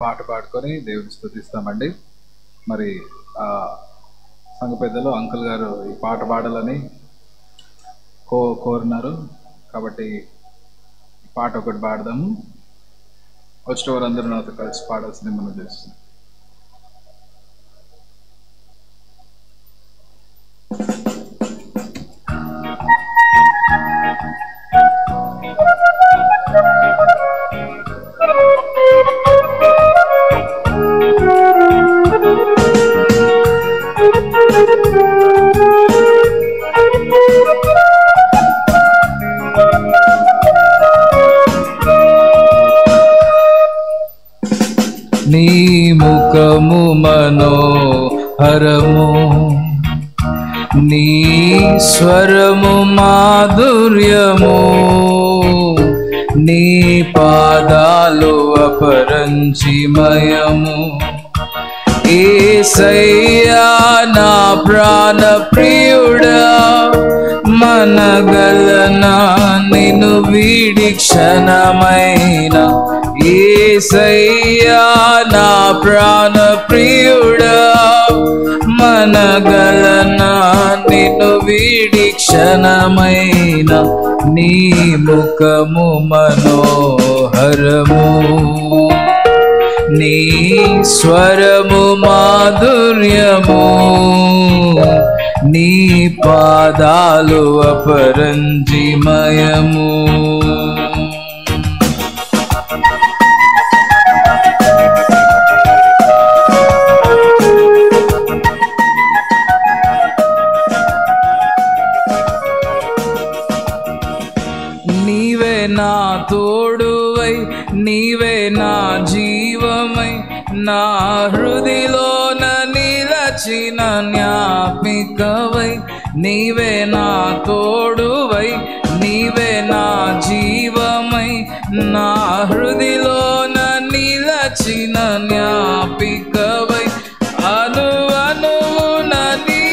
పాట పాడుకొని దేవుని స్తుతిస్తామండి. మరి సంఘ పెద్దలు అంకుల్ గారు ఈ పాట పాడాలని కోరినారు కాబట్టి ఈ పాట ఒకటి పాడదాము. వచ్చిన వారందరూ నాతో కలిసి పాడాల్సింది మనం చేస్తున్నాం. నీ ముఖము మనోహరము, నీ స్వరము మాధుర్యము, నీ పాదాలు అపరంజిమయము. యేసయ్యా నా ప్రాణ ప్రియుడా, మనగలనా నిన్ను వీడి క్షణమైన. యేసయ్యా నా ప్రాణ ప్రియుడా, మనగలనా నిన్ను వీడి క్షణమైన. నీ ముఖము మనోహరము, నీ స్వరము మాధుర్యము, నీ పాదాలు అపరంజిమయము. నీవే నా తోడువై, నీవే నా జీవమై, నా హృదిలోన నిలచిన జ్ఞాపికవై. నీవే నా తోడువై, నీవే నా జీవమై, నా హృదిలోన నిలచిన జ్ఞాపికవై. అను అనువున నీ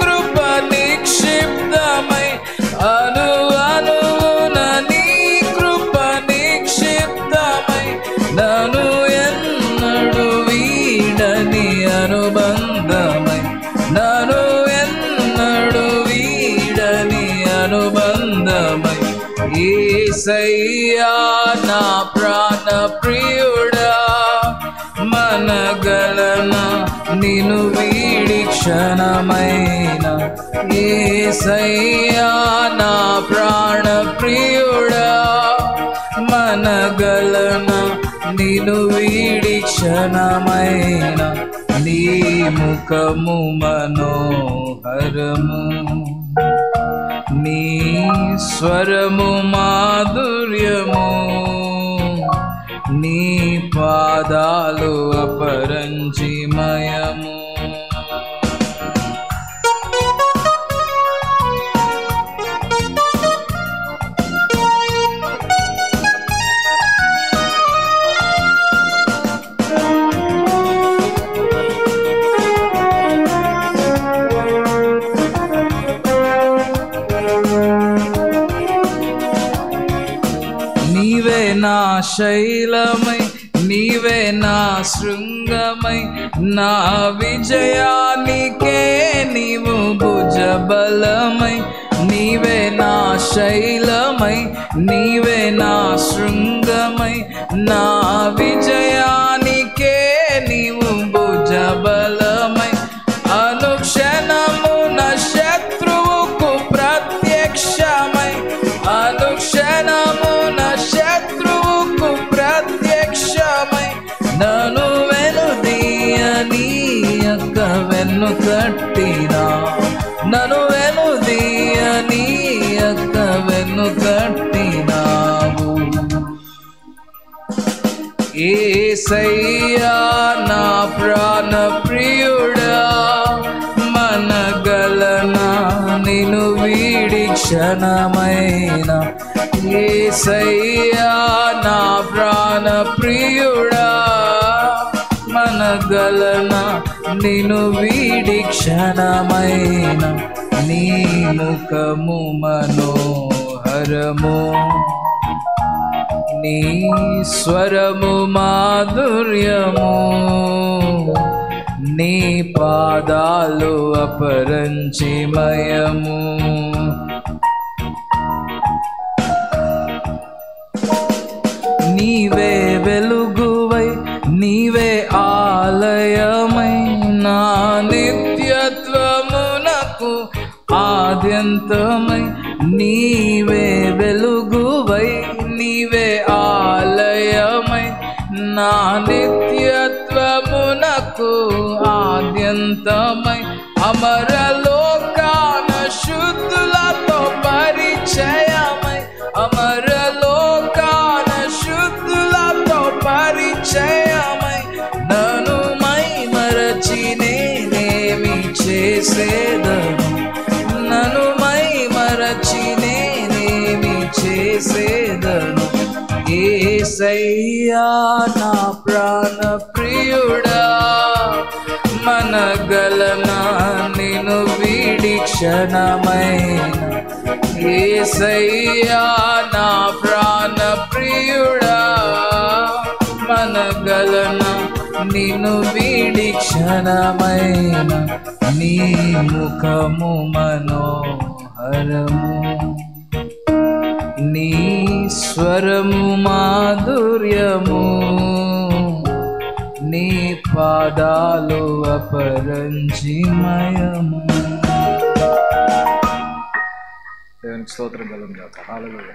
కృప నిక్షిప్తమై, అను అనువున నీ కృప నిక్షిప్తమై. నన్ను ఎన్నడు వీడని అనుబంధమై, నన్ను ఎన్నడు వీడని అనుబంధమై. యేసయ్యా నా ప్రాణ ప్రియుడా, మనగలనా నిన్ను వీడి క్షణమైన. యేసయ్యా నా ప్రాణ ప్రియుడా, మనగలనా నిన్ను వీడి క్షణమైన. నీ ముఖము మనోహరము, నీ స్వరము మాధుర్యము, నీ పాదాలు అపరంజిమయము. నీవే నా శైలమై, నీవే నా శృంగమై, నా విజయానికే నీవు భుజబలమై. నీవే నా శైలమై, నీవే నా శృంగమై, నా విజయానికే నీవు భుజబలమై. అనుక్షణము నా శత్రువుకు ప్రత్యక్షమై, అనుక్షణము నా శత్రువుకు ప్రత్యక్షమై. నన్ను వెనుదీయనీయక వెన్ను కట్టినా, నన్ను వెనుదీయనీయక వెన్ను కట్టినావు. యేసయ్యా నా ప్రాణ ప్రియుడా, మనగలనా నిన్ను వీడి క్షణమైన. యేసయ్యా నా ప్రాణ ప్రియుడా, మనగలనా నిన్ను వీడి క్షణమైన. నీ ముఖము మనోహరము, నీ స్వరము మాధుర్యము, నీ పాదాలు అపరంజిమయము. నీవే వెలుగువై, నీవే ఆలయమై, నా నిత్యత్వమునకు ఆద్యంతమై. నీవే వెలుగువై, నీవే ఆలయమై, నా నిత్యత్వమునకు ఆద్యంతమై. అమరలోకాన శుద్ధులతో పరిచయమై, అమరలోకాన శుద్ధులతో పరిచయమై. నన్ను మరచి నేనేమి చేసేదను, నన్ను మరచి నేనేమి చేసేదను. యేసయ్యా నా ప్రాణ ప్రియుడా, మనగలనా నిన్ను వీడి క్షణమైన. యేసయ్యా నా ప్రాణ ప్రియుడా, మనగలనా నిన్ను వీడి క్షణమైన. నీ ముఖము మనోహరము, నీ స్వరము మాధుర్యము, నీ పాదాలు అపరంజిమయము. దేవునికి స్తోత్రం కలుగును గాక. హల్లెలూయా.